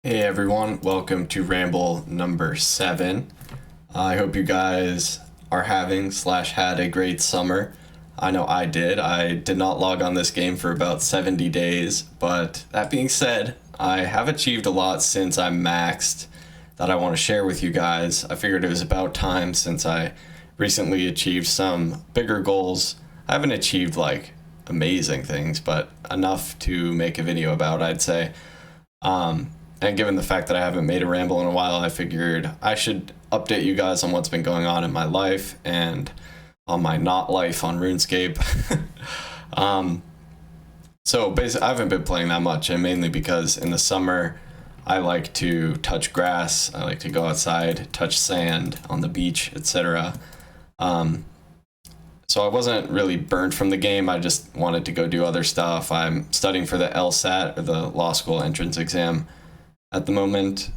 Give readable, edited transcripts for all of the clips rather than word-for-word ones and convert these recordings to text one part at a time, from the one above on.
Hey everyone, welcome to Ramble number 7. I hope you guys are having/had a great summer. I know I did. I did not log on this game for about 70 days, but that being said, I have achieved a lot since I maxed that I want to share with you guys. I figured it was about time since I recently achieved some bigger goals. I haven't achieved like amazing things, but enough to make a video about, I'd say. And given the fact that I haven't made a ramble in a while, I figured I should update you guys on what's been going on in my life and on my not life on RuneScape. So basically, I haven't been playing that much, and mainly because in the summer, I like to touch grass, I like to go outside, touch sand on the beach, etc. So I wasn't really burnt from the game. I just wanted to go do other stuff. I'm studying for the LSAT, or the law school entrance exam, at the moment.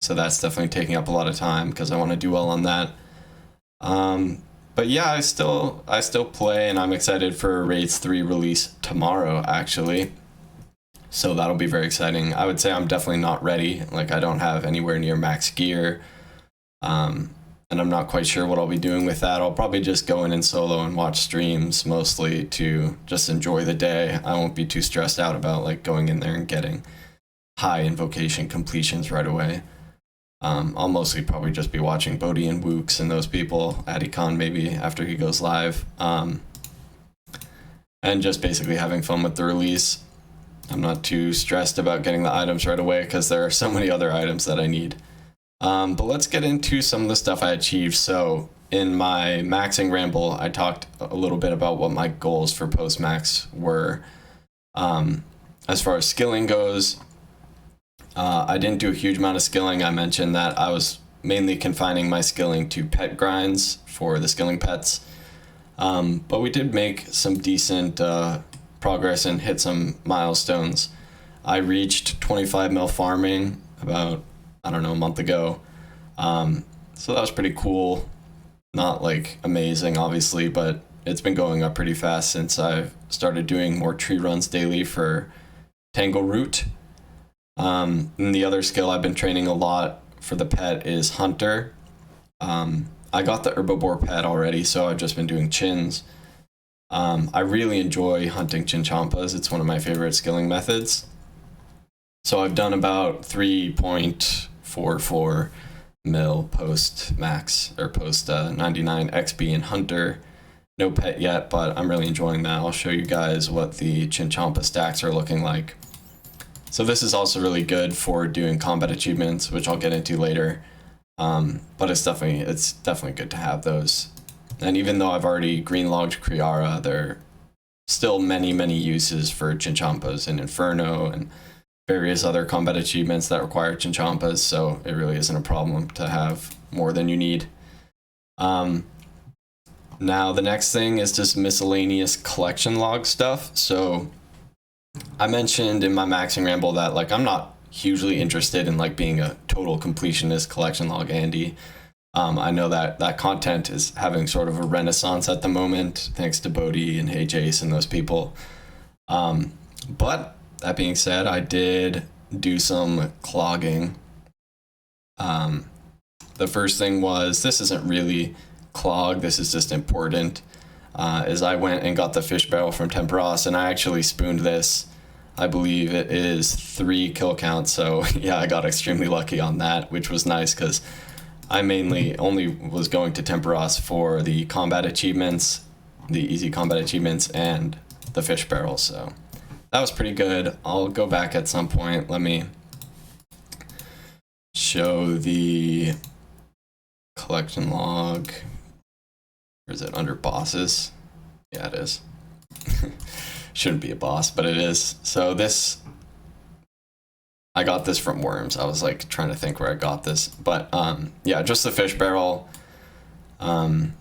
So that's definitely taking up a lot of time because I want to do well on that. But yeah, I still play, and I'm excited for Raids 3 release tomorrow, actually. So that'll be very exciting. I would say I'm definitely not ready. Like, I don't have anywhere near max gear. And I'm not quite sure what I'll be doing with that. I'll probably just go in solo and watch streams, mostly to just enjoy the day. I won't be too stressed out about like going in there and getting high invocation completions right away. I'll mostly probably just be watching Bodhi and Wooks and those people, Adicon maybe after he goes live, and just basically having fun with the release. I'm not too stressed about getting the items right away because there are so many other items that I need. But let's get into some of the stuff I achieved. So in my maxing ramble, I talked a little bit about what my goals for post-max were. As far as skilling goes, I didn't do a huge amount of skilling. I mentioned that I was mainly confining my skilling to pet grinds for the skilling pets. But we did make some decent progress and hit some milestones. I reached 25 mil farming about, I don't know, a month ago. So that was pretty cool. Not like amazing, obviously, but it's been going up pretty fast since I've started doing more tree runs daily for Tangle Root. And the other skill I've been training a lot for the pet is Hunter. I got the Herbivore pet already, so I've just been doing chins. I really enjoy hunting chinchompas. It's one of my favorite skilling methods. So I've done about 3.44 mil post max, or post 99 XP in Hunter. No pet yet, but I'm really enjoying that. I'll show you guys what the chinchompa stacks are looking like. So this is also really good for doing combat achievements, which I'll get into later. But it's definitely good to have those. And even though I've already green logged Kriara, there are still many uses for chinchompas in Inferno and various other combat achievements that require chinchompas, so it really isn't a problem to have more than you need. Now the next thing is just miscellaneous collection log stuff. So I mentioned in my maxing ramble that like I'm not hugely interested in like being a total completionist collection log Andy. I know that content is having sort of a renaissance at the moment, thanks to Bodhi and Hey Jace and those people. But that being said, I did do some clogging. The first thing was, this isn't really clog, this is just important, is I went and got the fish barrel from Temperos, and I actually spooned this. I believe it is 3 kill counts, so yeah, I got extremely lucky on that, which was nice because I mainly only was going to Temperos for the combat achievements, the easy combat achievements, and the fish barrel, so that was pretty good. I'll go back at some point. Let me show the collection log. Or is it under bosses? Yeah, it is. Shouldn't be a boss, but it is. So this, I got this from Worms. I was like trying to think where I got this, but yeah, just the fish barrel. I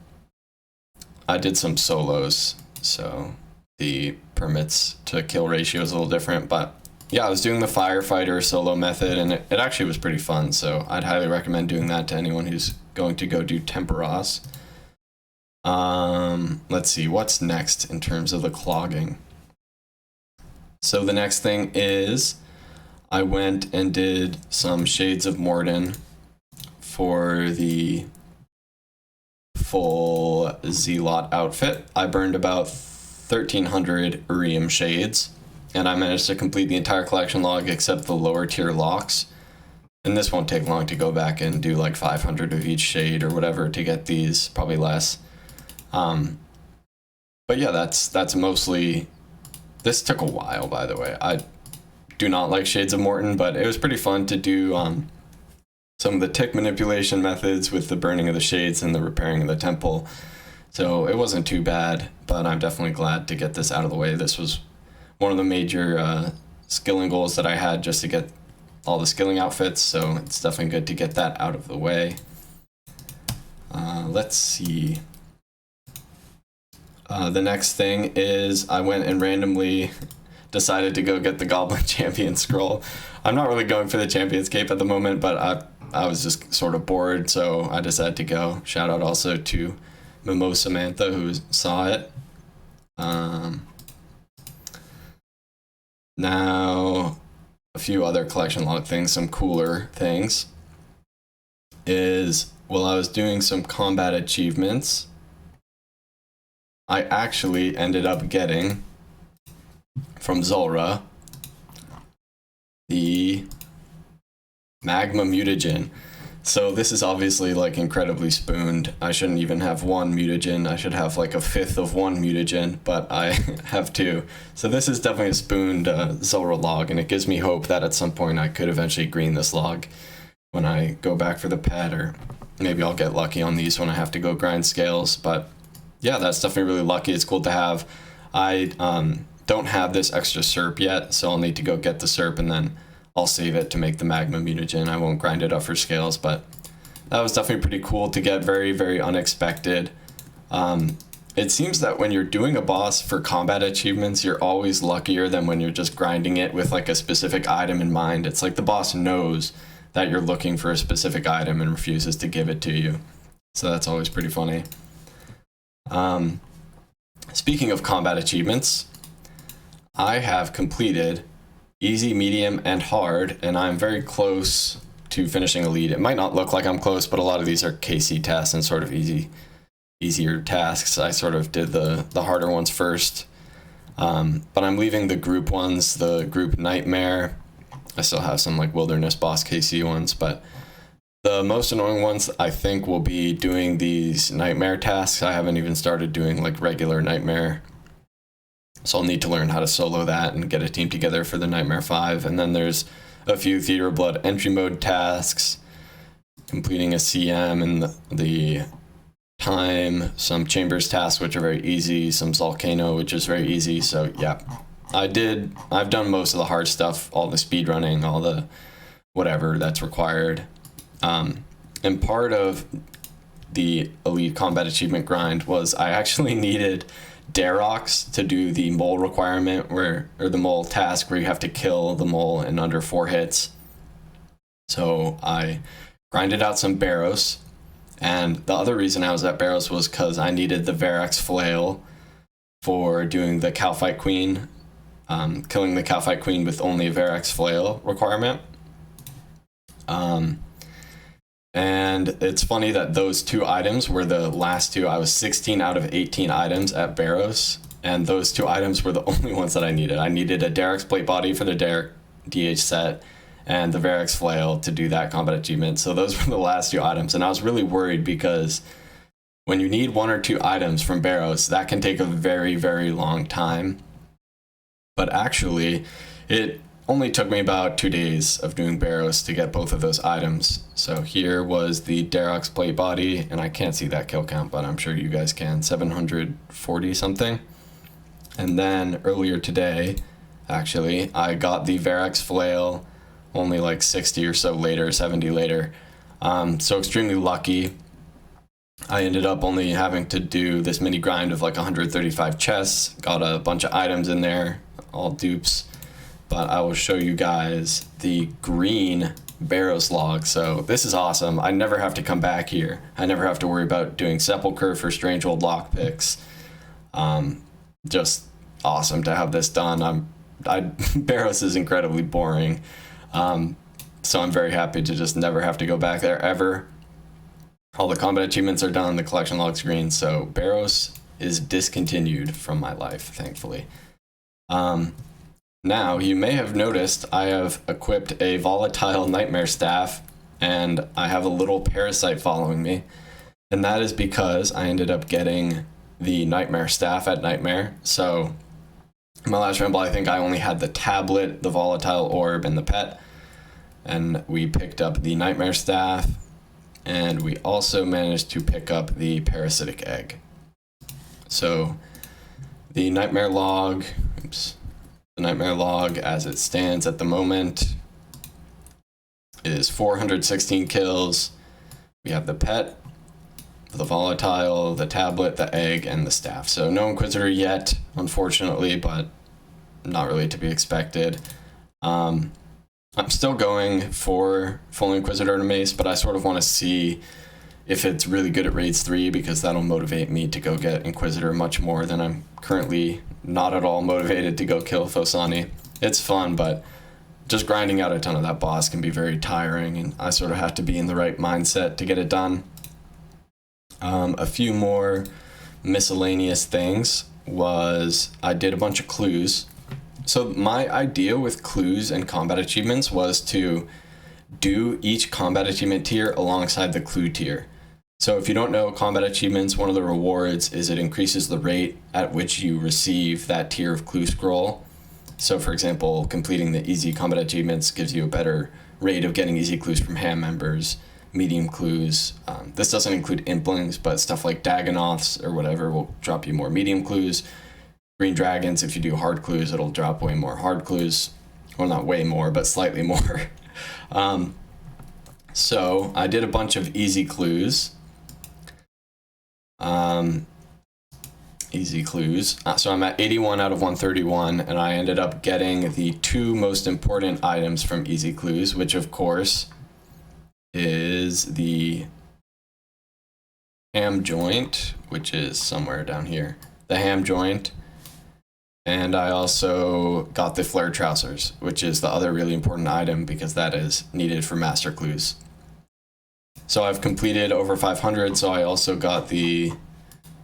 did some solos, so the permits to kill ratio is a little different, but yeah, I was doing the firefighter solo method, and it actually was pretty fun, so I'd highly recommend doing that to anyone who's going to go do Temperos. Let's see, what's next in terms of the clogging? So the next thing is I went and did some Shades of Morden for the full Z-Lot outfit. I burned about 1,300 Urium shades, and I managed to complete the entire collection log except the lower tier locks. And this won't take long to go back and do like 500 of each shade or whatever to get these, probably less. But yeah, that's mostly. This took a while, by the way. I do not like Shades of Morton, but it was pretty fun to do some of the tick manipulation methods with the burning of the shades and the repairing of the temple. So it wasn't too bad, but I'm definitely glad to get this out of the way. This was one of the major skilling goals that I had, just to get all the skilling outfits, so it's definitely good to get that out of the way. Let's see. The next thing is I went and randomly decided to go get the Goblin Champion scroll. I'm not really going for the Champion's Cape at the moment, but I was just sort of bored, so I decided to go. Shout out also to Momo Samantha, who saw it. Now, a few other collection log things, some cooler things, is while I was doing some combat achievements, I actually ended up getting from Zulrah the Magma Mutagen. So this is obviously like incredibly spooned. I shouldn't even have one mutagen. I should have like a fifth of one mutagen, but I have two. So this is definitely a spooned Zulrah log, and it gives me hope that at some point I could eventually green this log when I go back for the pet, or maybe I'll get lucky on these when I have to go grind scales. But yeah, that's definitely really lucky. It's cool to have. I don't have this extra SERP yet, so I'll need to go get the SERP, and then I'll save it to make the Magma Mutagen. I won't grind it up for scales, but that was definitely pretty cool to get. Very, very unexpected. It seems that when you're doing a boss for combat achievements, you're always luckier than when you're just grinding it with like a specific item in mind. It's like the boss knows that you're looking for a specific item and refuses to give it to you. So that's always pretty funny. Speaking of combat achievements, I have completed easy, medium, and hard, and I'm very close to finishing elite. It might not look like I'm close, but a lot of these are KC tasks and sort of easier tasks. I sort of did the harder ones first, but I'm leaving the group ones, the group nightmare. I still have some like wilderness boss KC ones, but the most annoying ones I think will be doing these nightmare tasks. I haven't even started doing like regular nightmare, so I'll need to learn how to solo that and get a team together for the Nightmare 5. And then there's a few Theater of Blood entry mode tasks, completing a CM and the time, some Chambers tasks, which are very easy, some Volcano, which is very easy. So yeah, I've done most of the hard stuff, all the speed running, all the whatever that's required. And part of the Elite Combat Achievement grind was I actually needed Darox to do the mole requirement or the mole task where you have to kill the mole in under 4 hits. So I grinded out some Barrows, and the other reason I was at Barrows was because I needed the Verax flail for doing the Calphite Queen, killing the Calphite Queen with only a Verax flail requirement. And it's funny that those 2 items were the last 2. I was 16 out of 18 items at Barrows, and those 2 items were the only ones that I needed. I needed a Derek's plate body for the Derek DH set and the Verax flail to do that combat achievement. So those were the last 2 items, and I was really worried because when you need 1 or 2 items from Barrows, that can take a very, very long time. But actually, it only took me about 2 days of doing Barrows to get both of those items. So here was the Darox plate body, and I can't see that kill count, but I'm sure you guys can, 740 something. And then earlier today, actually, I got the Verax flail only like 60 or so later, 70 later. So extremely lucky. I ended up only having to do this mini grind of like 135 chests, got a bunch of items in there, all dupes. But I will show you guys the green Barrows log. So this is awesome. I never have to come back here. I never have to worry about doing Sepulchre for strange old lockpicks. Just awesome to have this done. Barrows is incredibly boring. So I'm very happy to just never have to go back there ever. All the combat achievements are done, the collection log screen, so Barrows is discontinued from my life, thankfully. Now, you may have noticed I have equipped a volatile nightmare staff, and I have a little parasite following me. And that is because I ended up getting the nightmare staff at Nightmare. So in my last ramble, I think I only had the tablet, the volatile orb, and the pet. And we picked up the nightmare staff, and we also managed to pick up the parasitic egg. So the nightmare log, the nightmare log as it stands at the moment is 416 kills. We have the pet, the volatile, the tablet, the egg, and the staff. So no Inquisitor yet, unfortunately, but not really to be expected. I'm still going for full Inquisitor and Mace, but I sort of want to see if it's really good at raids 3, because that'll motivate me to go get Inquisitor much more than I'm currently not at all motivated to go kill Phosani. It's fun, but just grinding out a ton of that boss can be very tiring, and I sort of have to be in the right mindset to get it done. A few more miscellaneous things was I did a bunch of clues. So my idea with clues and combat achievements was to do each combat achievement tier alongside the clue tier. So if you don't know combat achievements, one of the rewards is it increases the rate at which you receive that tier of clue scroll. So for example, completing the easy combat achievements gives you a better rate of getting easy clues from ham members, medium clues. This doesn't include implings, but stuff like Dagonoths or whatever will drop you more medium clues. Green dragons, if you do hard clues, it'll drop way more hard clues. Well, not way more, but slightly more. So I did a bunch of easy clues. Easy clues. So I'm at 81 out of 131, and I ended up getting the 2 most important items from easy clues, which of course is the ham joint, which is somewhere down here. The ham joint. And I also got the flare trousers, which is the other really important item because that is needed for master clues. So I've completed over 500, so I also got the,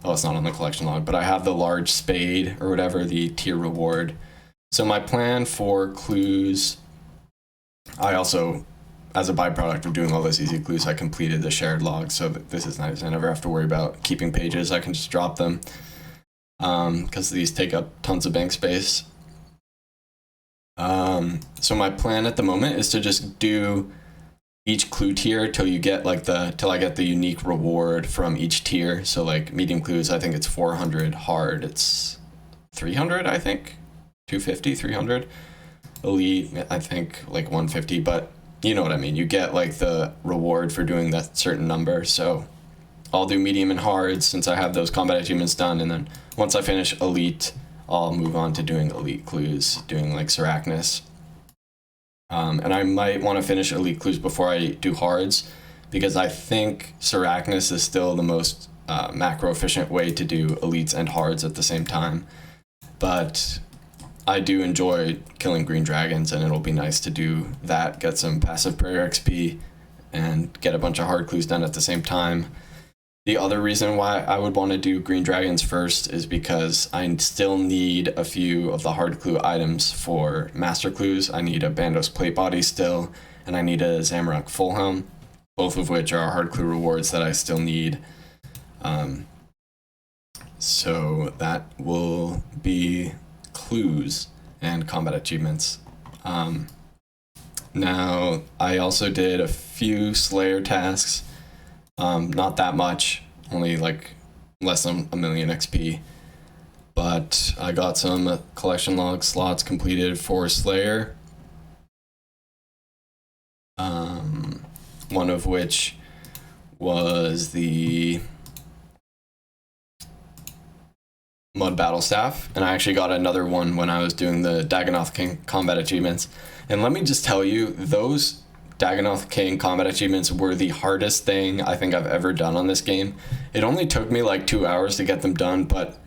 oh, it's not on the collection log, but I have the large spade or whatever, the tier reward. So my plan for clues, I also, as a byproduct of doing all those easy clues, I completed the shared log, so this is nice. I never have to worry about keeping pages, I can just drop them. Because these take up tons of bank space. So my plan at the moment is to just do each clue tier till I get the unique reward from each tier. So like medium clues, I think it's 400. Hard, it's 300, I think. 250, 300. Elite, I think like 150, but you know what I mean. You get like the reward for doing that certain number. So I'll do medium and hard since I have those combat achievements done, and then once I finish elite, I'll move on to doing elite clues, doing like Sarachnis. And I might want to finish elite clues before I do hards, because I think Sarachnis is still the most macro efficient way to do elites and hards at the same time. But I do enjoy killing green dragons, and it'll be nice to do that, get some passive prayer XP, and get a bunch of hard clues done at the same time. The other reason why I would want to do green dragons first is because I still need a few of the hard clue items for master clues. I need a Bandos plate body still, and I need a Zamorak full helm, both of which are hard clue rewards that I still need. So that will be clues and combat achievements. Now, I also did a few Slayer tasks. Not that much, only like less than 1 million XP, but I got some collection log slots completed for Slayer, one of which was the Mud Battle Staff, and I actually got another one when I was doing the Dagonoth King combat achievements, and let me just tell you, those Dagonoth King combat achievements were the hardest thing I think I've ever done on this game. It only took me like 2 hours to get them done, but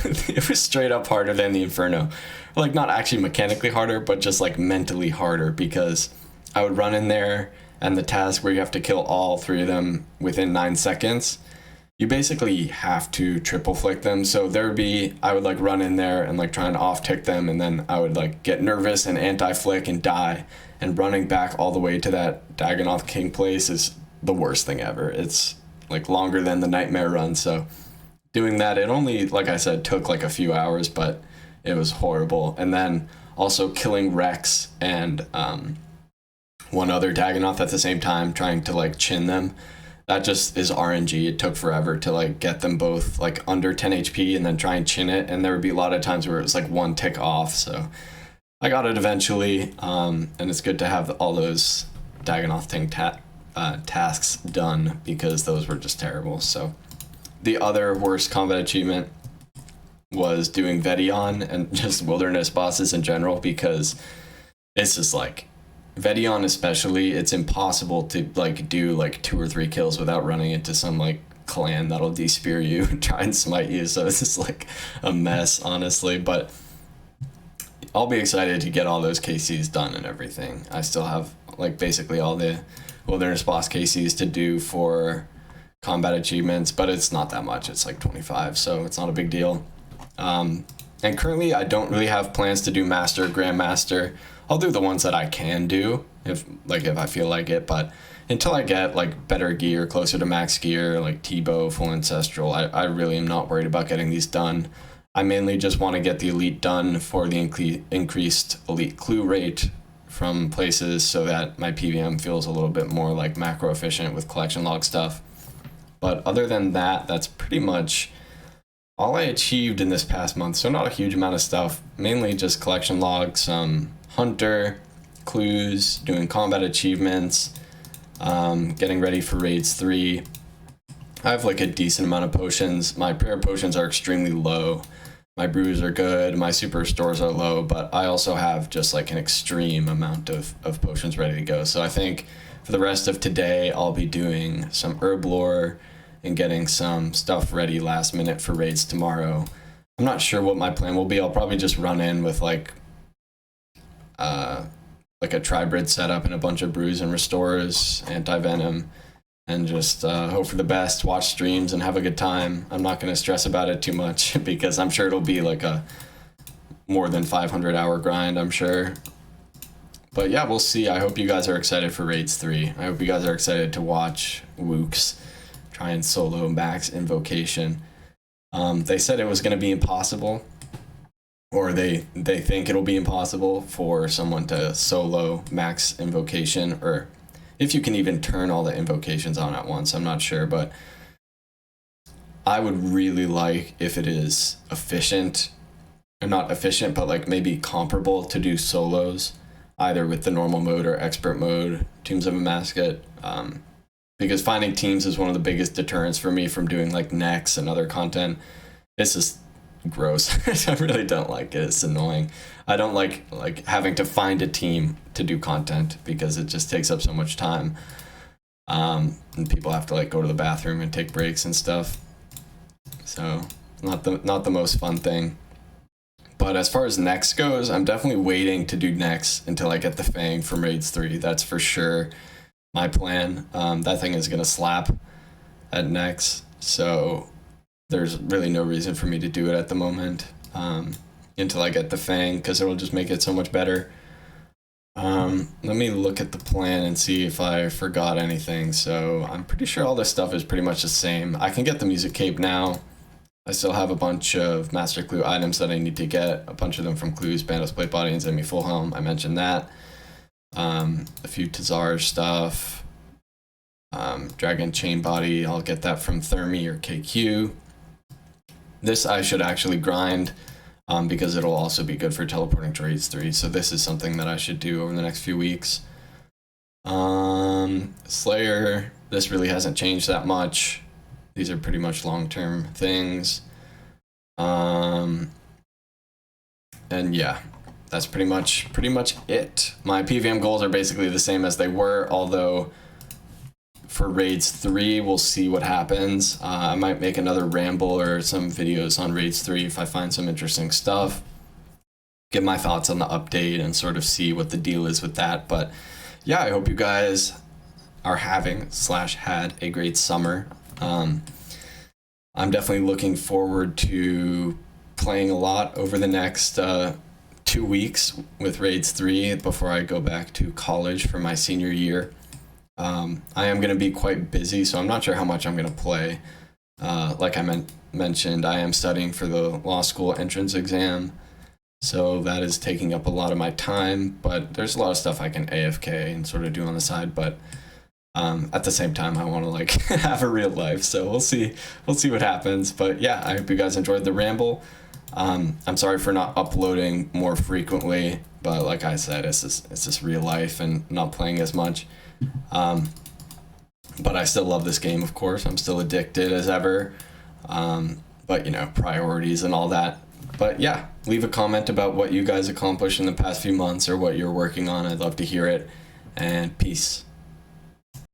it was straight up harder than the Inferno. Like, not actually mechanically harder, but just like mentally harder, because I would run in there, and the task where you have to kill all 3 of them within 9 seconds, you basically have to triple flick them. So I would like run in there and like try and off tick them, and then I would like get nervous and anti-flick and die, and running back all the way to that Dagonoth King place is the worst thing ever. It's like longer than the Nightmare run, so doing that, it only, like I said, took like a few hours, but it was horrible. And then also killing Rex and one other Dagonoth at the same time, trying to like chin them. That just is RNG. It took forever to like get them both like under 10 HP and then try and chin it. And there would be a lot of times where it was like 1 tick off. So I got it eventually. And it's good to have all those Dagonoth Ting tasks done, because those were just terrible. So the other worst combat achievement was doing Vedion and just wilderness bosses in general, because it's just like, Vedion especially, it's impossible to like do like 2 or 3 kills without running into some like clan that'll de-spear you and try and smite you. So it's just like a mess, honestly. But I'll be excited to get all those KCs done and everything. I still have like basically all the wilderness boss KCs to do for combat achievements, but it's not that much. It's like 25, so it's not a big deal. And currently I don't really have plans to do Master, Grandmaster. I'll do the ones that I can do if I feel like it, but until I get like better gear, closer to max gear, like T-Bow, full ancestral, I really am not worried about getting these done. I mainly just want to get the elite done for the increased elite clue rate from places, so that my PVM feels a little bit more like macro efficient with collection log stuff. But other than that, that's pretty much all I achieved in this past month. So not a huge amount of stuff, mainly just collection logs, hunter, clues, doing combat achievements, getting ready for raids 3. I have like a decent amount of potions. My prayer potions are extremely low. My brews are good, my super restores are low, but I also have just like an extreme amount of potions ready to go. So I think for the rest of today, I'll be doing some herb lore and getting some stuff ready last minute for raids tomorrow. I'm not sure what my plan will be. I'll probably just run in with like a tribrid setup and a bunch of brews and restores, anti-venom, and just hope for the best, watch streams, and have a good time. I'm not going to stress about it too much, because I'm sure it'll be like a more than 500-hour grind, I'm sure. But yeah, we'll see. I hope you guys are excited for Raids 3. I hope you guys are excited to watch Wooks try and solo max Invocation. They said it was going to be impossible, or they think it'll be impossible for someone to solo max Invocation, or if you can even turn all the invocations on at once. I'm not sure, but I would really like if it is efficient, or not efficient, but like maybe comparable to do solos, either with the normal mode or expert mode, Tombs of a Mascot, because finding teams is one of the biggest deterrents for me from doing like Nex and other content. It's just gross. I really don't like it. It's annoying. I don't like having to find a team to do content, because it just takes up so much time. And people have to like go to the bathroom and take breaks and stuff. So not the most fun thing. But as far as Nex goes, I'm definitely waiting to do Nex until I get the Fang from Raids 3. That's for sure my plan. That thing is gonna slap at Nex, so there's really no reason for me to do it at the moment until I get the Fang, because it will just make it so much better. Let me look at the plan and see if I forgot anything. So I'm pretty sure all this stuff is pretty much the same. I can get the music cape now. I still have a bunch of Master Clue items that I need to get, a bunch of them from Clues, Bandos Plate Body, and Enemy Full Helm. I mentioned that. A few Tazar stuff. Dragon Chain Body, I'll get that from Thermi or KQ. This I should actually grind, because it'll also be good for teleporting to Raids 3. So this is something that I should do over the next few weeks. Slayer, this really hasn't changed that much. These are pretty much long-term things. And yeah, that's pretty much it. My PVM goals are basically the same as they were, although for Raids 3, we'll see what happens. I might make another Ramble or some videos on Raids 3 if I find some interesting stuff. Give my thoughts on the update and sort of see what the deal is with that. But yeah, I hope you guys are having/had a great summer. I'm definitely looking forward to playing a lot over the next 2 weeks with Raids 3 before I go back to college for my senior year. I am going to be quite busy, so I'm not sure how much I'm going to play. Like I mentioned, I am studying for the law school entrance exam, so that is taking up a lot of my time, but there's a lot of stuff I can AFK and sort of do on the side, but at the same time, I want to like have a real life, so we'll see what happens. But yeah, I hope you guys enjoyed the Ramble. I'm sorry for not uploading more frequently, but like I said, it's just real life and not playing as much. But I still love this game, of course. I'm still addicted as ever. But, you know, priorities and all that. But yeah, leave a comment about what you guys accomplished in the past few months or what you're working on. I'd love to hear it. And peace.